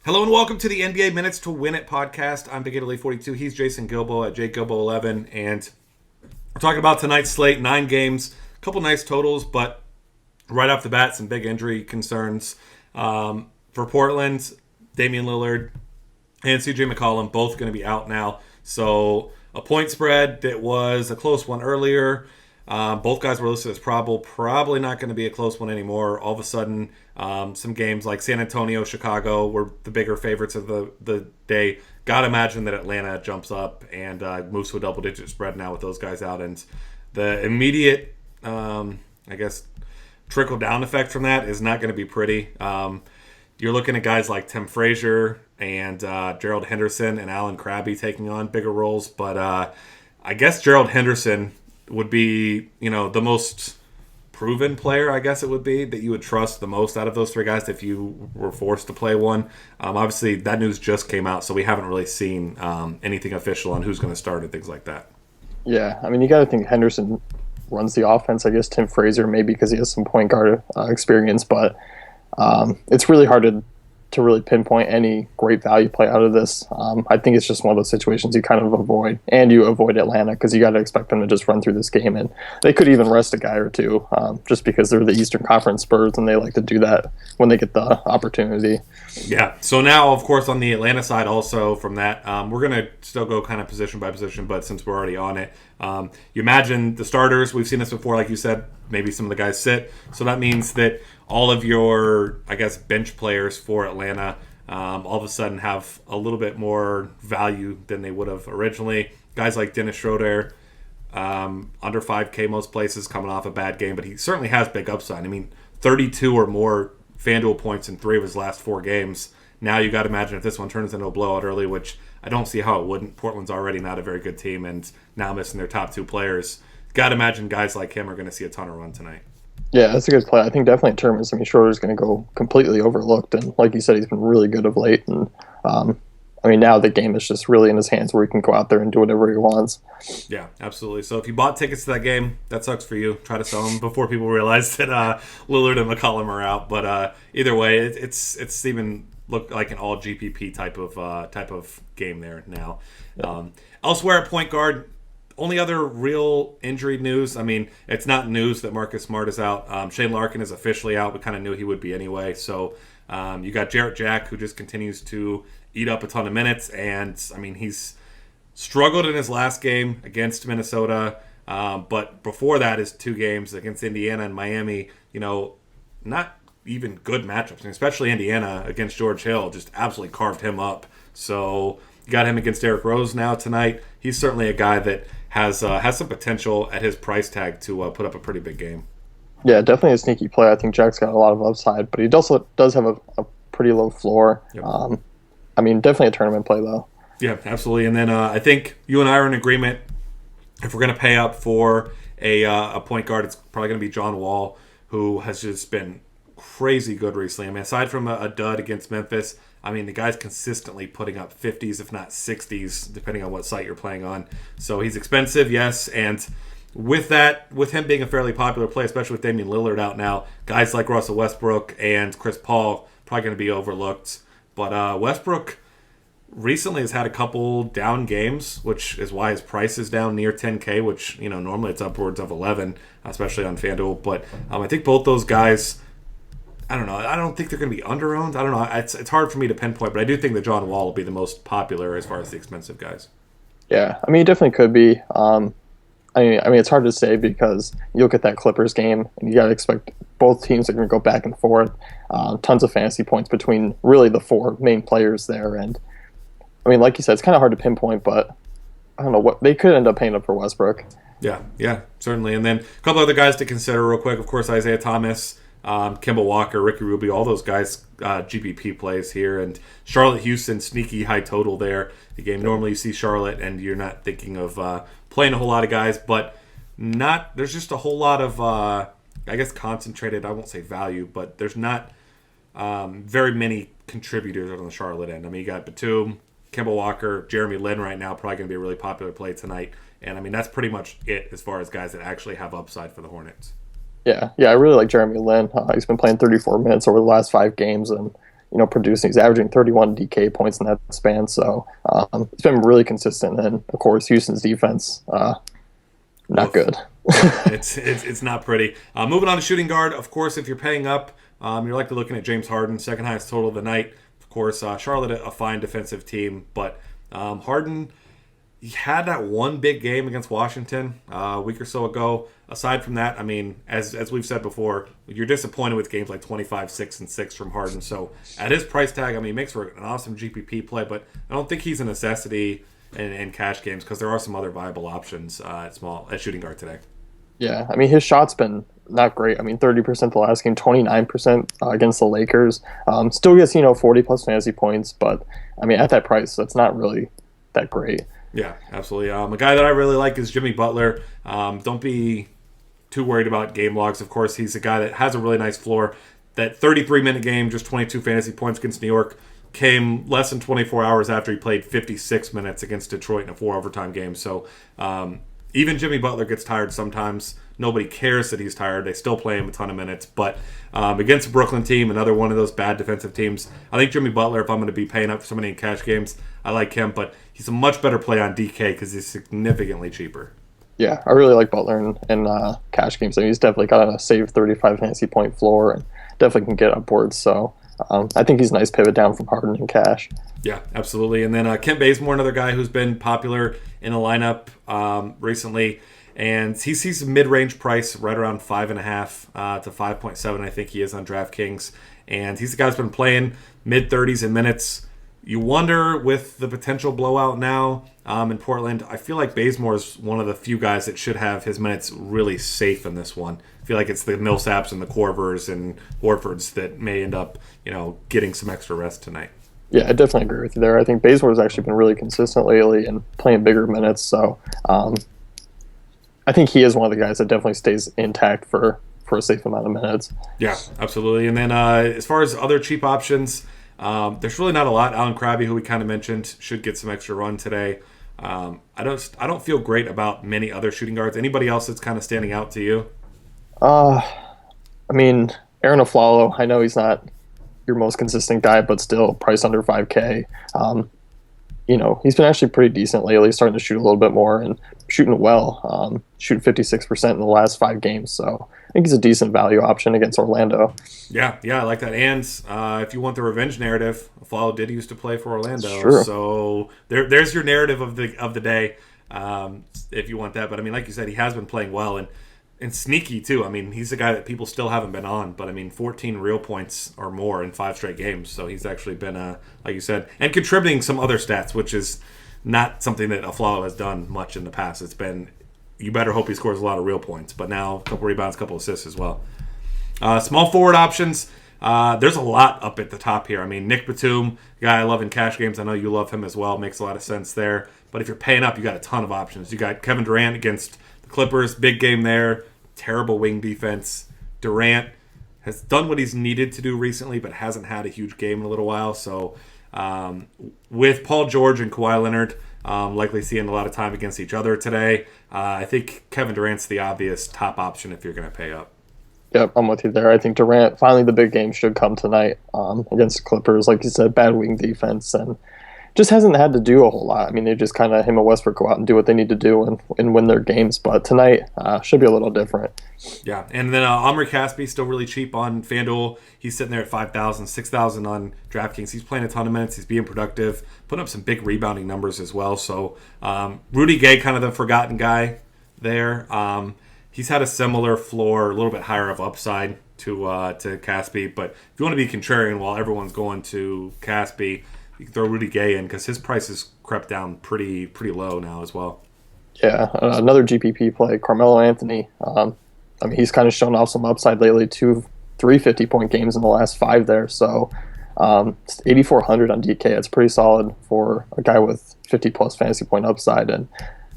Hello and welcome to the NBA Minutes to Win It podcast. I'm Big Italy 42. He's Jason Gilbo at JGilbo11, and we're talking about tonight's slate. 9 games, a couple nice totals, but right off the bat, some big injury concerns for Portland. Damian Lillard and CJ McCollum both going to be out now. So a point spread that was a close one earlier. Both guys were listed as probable. Probably not going to be a close one anymore. All of a sudden, some games like San Antonio, Chicago were the bigger favorites of the day. Got to imagine that Atlanta jumps up and moves to a double-digit spread now with those guys out. And the immediate, trickle-down effect from that is not going to be pretty. You're looking at guys like Tim Frazier and Gerald Henderson and Alan Krabby taking on bigger roles. But I guess Gerald Henderson would be, the most proven player, I guess it would be, that you would trust the most out of those three guys if you were forced to play one. Obviously, that news just came out, so we haven't really seen anything official on who's going to start and things like that. Yeah, I mean, you got to think Henderson runs the offense. I guess Tim Frazier, maybe because he has some point guard experience, but it's really hard to really pinpoint any great value play out of this. I think it's just one of those situations you kind of avoid, and you avoid Atlanta because you got to expect them to just run through this game, and they could even rest a guy or two just because they're the Eastern Conference Spurs and they like to do that when they get the opportunity. Yeah, so now, of course, on the Atlanta side also from that, we're going to still go kind of position by position, but since we're already on it, you imagine the starters, we've seen this before, like you said, maybe some of the guys sit, so that means that all of your, bench players for Atlanta all of a sudden have a little bit more value than they would have originally. Guys like Dennis Schroeder, under 5K most places, coming off a bad game, but he certainly has big upside. I mean, 32 or more FanDuel points in 3 of his last 4 games. Now you got to imagine if this one turns into a blowout early, which I don't see how it wouldn't. Portland's already not a very good team and now missing their top 2 players. Got to imagine guys like him are going to see a ton of run tonight. Yeah, that's a good play. I think definitely in tournaments, Schroeder's going to go completely overlooked. And like you said, he's been really good of late. And now the game is just really in his hands where he can go out there and do whatever he wants. Yeah, absolutely. So if you bought tickets to that game, that sucks for you. Try to sell them before people realize that Lillard and McCollum are out. But either way, it's even look like an all GPP type of game there now. Yeah. Elsewhere at point guard, only other real injury news, it's not news that Marcus Smart is out. Shane Larkin is officially out. We kind of knew he would be anyway. So you got Jarrett Jack, who just continues to eat up a ton of minutes. And, he's struggled in his last game against Minnesota. But before that, his 2 games against Indiana and Miami, not even good matchups. Especially Indiana against George Hill just absolutely carved him up. So you got him against Derrick Rose now tonight. He's certainly a guy that has some potential at his price tag to put up a pretty big game. Yeah, definitely a sneaky play. I think Jack's got a lot of upside, but he also does have a pretty low floor. Yep. Definitely a tournament play, though. Yeah, absolutely. And then I think you and I are in agreement. If we're going to pay up for a point guard, it's probably going to be John Wall, who has just been crazy good recently. Aside from a dud against Memphis, the guy's consistently putting up 50s, if not 60s, depending on what site you're playing on. So he's expensive, yes, and with him being a fairly popular play, especially with Damian Lillard out now, guys like Russell Westbrook and Chris Paul probably going to be overlooked. But Westbrook recently has had a couple down games, which is why his price is down near 10K, which, normally it's upwards of 11, especially on FanDuel. But I think both those guys, I don't know. I don't think they're going to be under-owned. I don't know. It's hard for me to pinpoint, but I do think that John Wall will be the most popular as far as the expensive guys. Yeah, he definitely could be. It's hard to say because you look at that Clippers game, and you got to expect both teams are going to go back and forth. Tons of fantasy points between really the 4 main players there. And, like you said, it's kind of hard to pinpoint, but I don't know. What they could end up paying up for Westbrook. Yeah, certainly. And then a couple other guys to consider real quick. Of course, Isaiah Thomas, Kemba Walker, Ricky Rubio, all those guys GPP plays here, and Charlotte Houston, sneaky high total there. The game normally you see Charlotte and you're not thinking of playing a whole lot of guys, but there's just a whole lot of concentrated, I won't say value, but there's not very many contributors on the Charlotte end. You got Batum, Kemba Walker, Jeremy Lin right now, probably going to be a really popular play tonight, and that's pretty much it as far as guys that actually have upside for the Hornets. Yeah, I really like Jeremy Lin. He's been playing 34 minutes over the last 5 games, and producing. He's averaging 31 DK points in that span, so it's been really consistent. And of course, Houston's defense, not good. It's not pretty. Moving on to shooting guard, of course, if you're paying up, you're likely looking at James Harden, second highest total of the night. Of course, Charlotte, a fine defensive team, but Harden, he had that one big game against Washington a week or so ago. Aside from that, I mean, as we've said before, you're disappointed with games like 25, 6, and 6 from Harden. So at his price tag, I mean, he makes for an awesome GPP play, but I don't think he's a necessity in cash games because there are some other viable options at shooting guard today. Yeah, I mean, his shot's been not great. I mean, 30% the last game, 29% against the Lakers. Still gets, 40-plus fantasy points, but, I mean, at that price, that's not really that great. Yeah, absolutely. A guy that I really like is Jimmy Butler. Don't be too worried about game logs. Of course, he's a guy that has a really nice floor. That 33-minute game, just 22 fantasy points against New York, came less than 24 hours after he played 56 minutes against Detroit in a 4-overtime game. So even Jimmy Butler gets tired sometimes. Nobody cares that he's tired. They still play him a ton of minutes. But against a Brooklyn team, another one of those bad defensive teams, I think Jimmy Butler, if I'm going to be paying up for somebody in cash games, I like him. But he's a much better play on DK because he's significantly cheaper. Yeah, I really like Butler in cash games. I mean, he's definitely got a save 35 fantasy point floor and definitely can get upwards. So I think he's a nice pivot down from Harden in cash. Yeah, absolutely. And then Kent Bazemore, another guy who's been popular in the lineup recently. And he sees a mid-range price right around 5.5 to 5.7. I think he is on DraftKings. And he's the guy who's been playing mid-30s in minutes. You wonder with the potential blowout now in Portland, I feel like Bazemore is one of the few guys that should have his minutes really safe in this one. I feel like it's the Millsaps and the Korvers and Horfords that may end up, getting some extra rest tonight. Yeah, I definitely agree with you there. I think Bazemore's actually been really consistent lately and playing bigger minutes. So I think he is one of the guys that definitely stays intact for a safe amount of minutes. Yeah, absolutely. And then as far as other cheap options, there's really not a lot. Alan Krabby, who we kind of mentioned, should get some extra run today. I don't feel great about many other shooting guards. Anybody else that's kind of standing out to you? I mean, Aaron Aflalo, I know he's not your most consistent guy, but still priced under 5K. He's been actually pretty decent lately, starting to shoot a little bit more and shooting well. Shooting 56% in the last 5 games. So I think he's a decent value option against Orlando. Yeah, I like that. And if you want the revenge narrative, Aflalo did used to play for Orlando. Sure. So there's your narrative of the day if you want that. But, I mean, like you said, he has been playing well and sneaky, too. I mean, he's a guy that people still haven't been on. But, I mean, 14 real points or more in 5 straight games. So he's actually been, like you said, and contributing some other stats, which is not something that Aflalo has done much in the past. It's been, you better hope he scores a lot of real points. But now a couple rebounds, a couple assists as well. Small forward options. There's a lot up at the top here. I mean, Nick Batum, guy I love in cash games. I know you love him as well. Makes a lot of sense there. But if you're paying up, you got a ton of options. You got Kevin Durant against the Clippers. Big game there. Terrible wing defense. Durant has done what he's needed to do recently, but hasn't had a huge game in a little while. So with Paul George and Kawhi Leonard likely seeing a lot of time against each other today, I think Kevin Durant's the obvious top option if you're going to pay up. Yep, I'm with you there. I think Durant, finally the big game should come tonight against the Clippers. Like you said, bad wing defense and just hasn't had to do a whole lot. I mean, they just kind of, him and Westbrook go out and do what they need to do and win their games. But tonight should be a little different. Yeah, and then Omri Caspi, still really cheap on FanDuel. He's sitting there at 5,000, 6,000 on DraftKings. He's playing a ton of minutes. He's being productive, putting up some big rebounding numbers as well. So Rudy Gay, kind of the forgotten guy there. He's had a similar floor, a little bit higher of upside to Caspi. But if you want to be contrarian while everyone's going to Caspi, you can throw Rudy Gay in because his price has crept down pretty low now as well. Yeah, another GPP play, Carmelo Anthony. I mean, he's kind of shown off some upside lately. 3 50-point games in the last 5 there. So 8,400 on DK. It's pretty solid for a guy with 50-plus fantasy point upside. And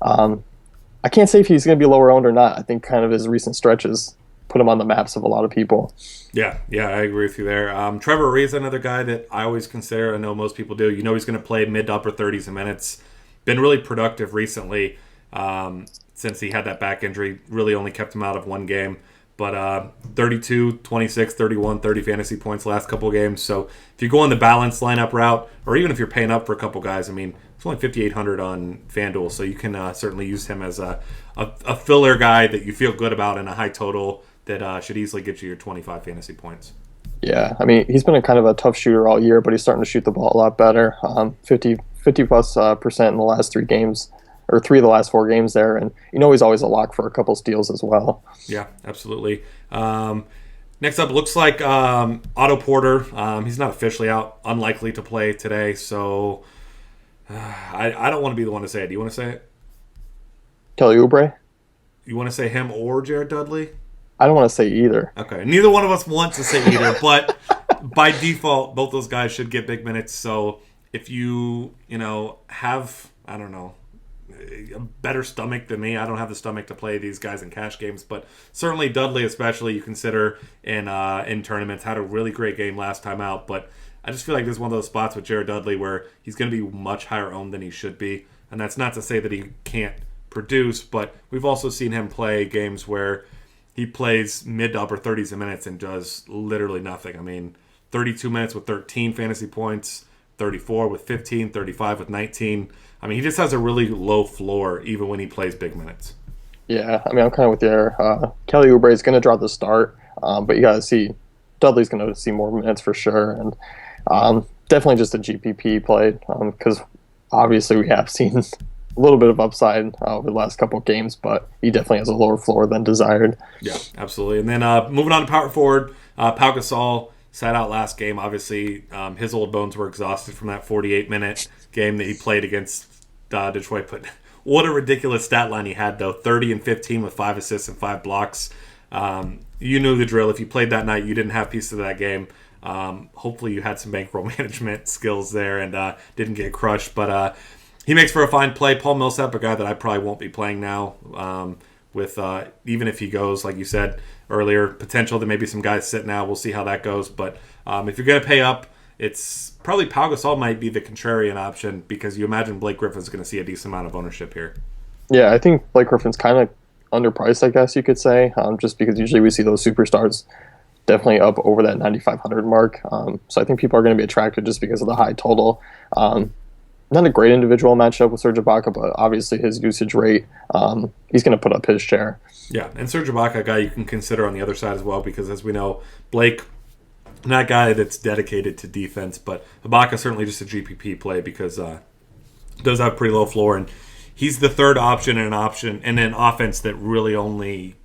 I can't say if he's going to be lower owned or not. I think kind of his recent stretches put him on the maps of a lot of people. Yeah, I agree with you there. Trevor Ariza, another guy that I always consider. I know most people do. You know he's going to play mid to upper 30s in minutes. Been really productive recently since he had that back injury. Really only kept him out of 1 game. But 32, 26, 31, 30 fantasy points last couple of games. So if you go on the balanced lineup route, or even if you're paying up for a couple guys, I mean, it's only 5,800 on FanDuel, so you can certainly use him as a filler guy that you feel good about in a high total that should easily get you your 25 fantasy points. Yeah, I mean, he's been a kind of a tough shooter all year, but he's starting to shoot the ball a lot better. 50 plus percent in the last 3 games, or 3 of the last 4 games there, and he's always a lock for a couple steals as well. Yeah, absolutely. Next up, looks like Otto Porter. He's not officially out, unlikely to play today, so I don't want to be the one to say it. Do you want to say it? Kelly Oubre? You want to say him or Jared Dudley? I don't want to say either. Okay, neither one of us wants to say either, but by default, both those guys should get big minutes. So if you have, I don't know, a better stomach than me, I don't have the stomach to play these guys in cash games, but certainly Dudley, especially, you consider in tournaments. Had a really great game last time out, but I just feel like there's one of those spots with Jared Dudley where he's going to be much higher owned than he should be, and that's not to say that he can't produce, but we've also seen him play games where he plays mid to upper 30s of minutes and does literally nothing. I mean, 32 minutes with 13 fantasy points, 34 with 15, 35 with 19. I mean, he just has a really low floor even when he plays big minutes. Yeah, I mean, I'm kind of with you there. Kelly Oubre is going to draw the start, but you got to see Dudley's going to see more minutes for sure, and definitely just a GPP play because obviously we have seen a little bit of upside over the last couple of games, but he definitely has a lower floor than desired. Yeah, absolutely. And then moving on to power forward, Pau Gasol sat out last game. Obviously, his old bones were exhausted from that 48-minute game that he played against Detroit. But what a ridiculous stat line he had, though. 30 and 15 with 5 assists and 5 blocks. You knew the drill. If you played that night, you didn't have pieces of that game. Hopefully you had some bankroll management skills there and didn't get crushed. But he makes for a fine play. Paul Millsap, a guy that I probably won't be playing now, with even if he goes, like you said earlier, potential that maybe some guys sit now. We'll see how that goes. But if you're going to pay up, it's probably Pau Gasol might be the contrarian option because you imagine Blake Griffin's going to see a decent amount of ownership here. Yeah, I think Blake Griffin's kind of underpriced, I guess you could say, just because usually we see those superstars definitely up over that 9,500 mark. So I think people are going to be attracted just because of the high total. Not a great individual matchup with Serge Ibaka, but obviously his usage rate, he's going to put up his share. Yeah, and Serge Ibaka, a guy you can consider on the other side as well, because as we know, Blake, not a guy that's dedicated to defense, but Ibaka certainly just a GPP play because does have pretty low floor, and he's the third option in an offense that really only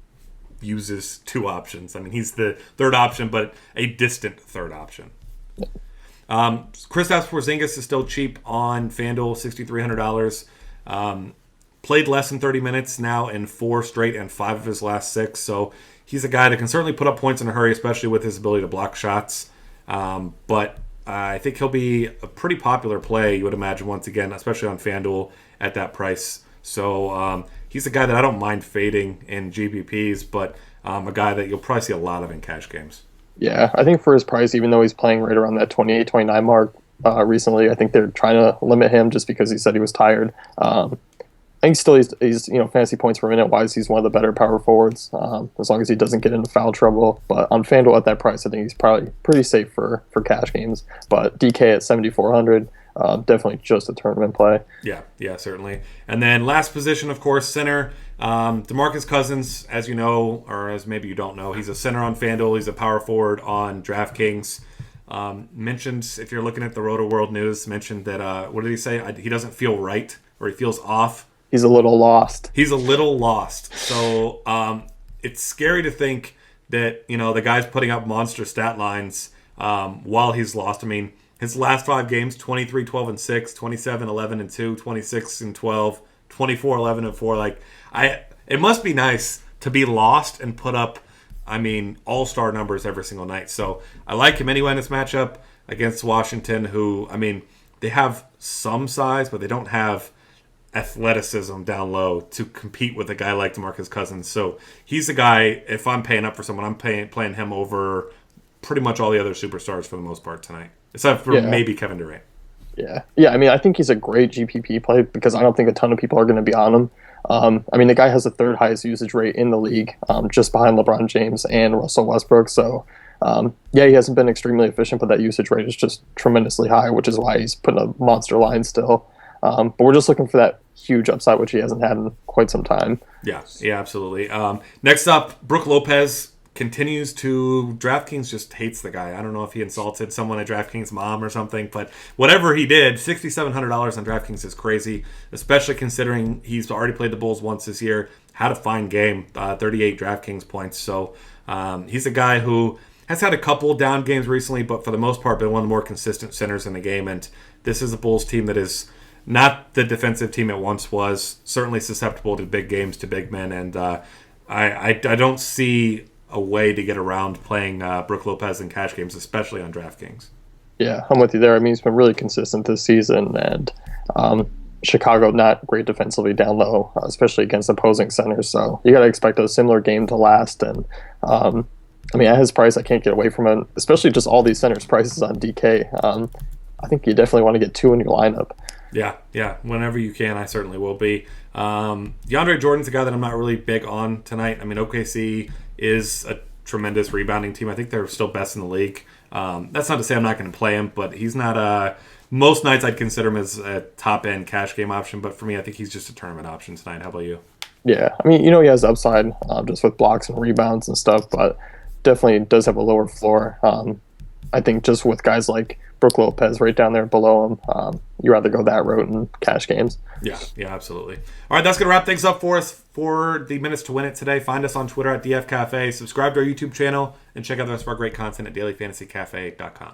uses 2 options. I mean, he's the third option, but a distant third option. Yeah. Kristaps Porzingis is still cheap on FanDuel, $6,300. Played less than 30 minutes now in 4 straight and 5 of his last 6. So he's a guy that can certainly put up points in a hurry, especially with his ability to block shots. But I think he'll be a pretty popular play, you would imagine, once again, especially on FanDuel at that price. So he's a guy that I don't mind fading in GPPs, but a guy that you'll probably see a lot of in cash games. Yeah, I think for his price, even though he's playing right around that 28, 29 mark recently, I think they're trying to limit him just because he said he was tired. I think still he's fantasy points per minute wise, he's one of the better power forwards as long as he doesn't get into foul trouble. But on FanDuel at that price, I think he's probably pretty safe for cash games. But DK at 7,400, definitely just a tournament play. Yeah, certainly. And then last position, of course, center. DeMarcus Cousins, as you know, or as maybe you don't know, he's a center on FanDuel. He's a power forward on DraftKings. Mentioned, if you're looking at the Roto World News, mentioned that, what did he say? He doesn't feel right, or he feels off. He's a little lost. So it's scary to think that, the guy's putting up monster stat lines while he's lost. I mean, his last 5 games, 23, 12, and 6, 27, 11, and 2, 26, and 12, 24, 11, and 4. It must be nice to be lost and put up, all-star numbers every single night. So I like him anyway in this matchup against Washington, who, they have some size, but they don't have athleticism down low to compete with a guy like DeMarcus Cousins. So he's a guy, if I'm paying up for someone, I'm playing him over pretty much all the other superstars for the most part tonight, except for maybe Kevin Durant. Yeah. I mean, I think he's a great GPP play because I don't think a ton of people are going to be on him. I mean, the guy has the third highest usage rate in the league, just behind LeBron James and Russell Westbrook. So, yeah, he hasn't been extremely efficient, but that usage rate is just tremendously high, which is why he's putting a monster line still. But we're just looking for that huge upside, which he hasn't had in quite some time. Yeah, absolutely. Next up, Brook Lopez continues to... DraftKings just hates the guy. I don't know if he insulted someone at DraftKings' mom or something, but whatever he did, $6,700 on DraftKings is crazy, especially considering he's already played the Bulls once this year, had a fine game, 38 DraftKings points. So he's a guy who has had a couple down games recently, but for the most part been one of the more consistent centers in the game, and this is a Bulls team that is not the defensive team it once was, certainly susceptible to big games, to big men, and I don't see a way to get around playing Brook Lopez in cash games, especially on DraftKings. Yeah, I'm with you there. I mean, he's been really consistent this season, and Chicago not great defensively down low, especially against opposing centers. So you got to expect a similar game to last. And I mean, at his price, I can't get away from it, especially just all these centers' prices on DK. I think you definitely want to get two in your lineup. Yeah. Whenever you can, I certainly will be. DeAndre Jordan's a guy that I'm not really big on tonight. I mean, OKC is a tremendous rebounding team. I think they're still best in the league. That's not to say I'm not going to play him, but he's not most nights I'd consider him as a top-end cash game option, but for me, I think he's just a tournament option tonight. How about you? Yeah, I mean, he has upside just with blocks and rebounds and stuff, but definitely does have a lower floor. I think just with guys like Brook Lopez right down there below him, you rather go that route in cash games. Yeah, absolutely. All right, that's going to wrap things up for us for the Minutes to Win It today. Find us on Twitter at DF Cafe. Subscribe to our YouTube channel and check out the rest of our great content at dailyfantasycafe.com.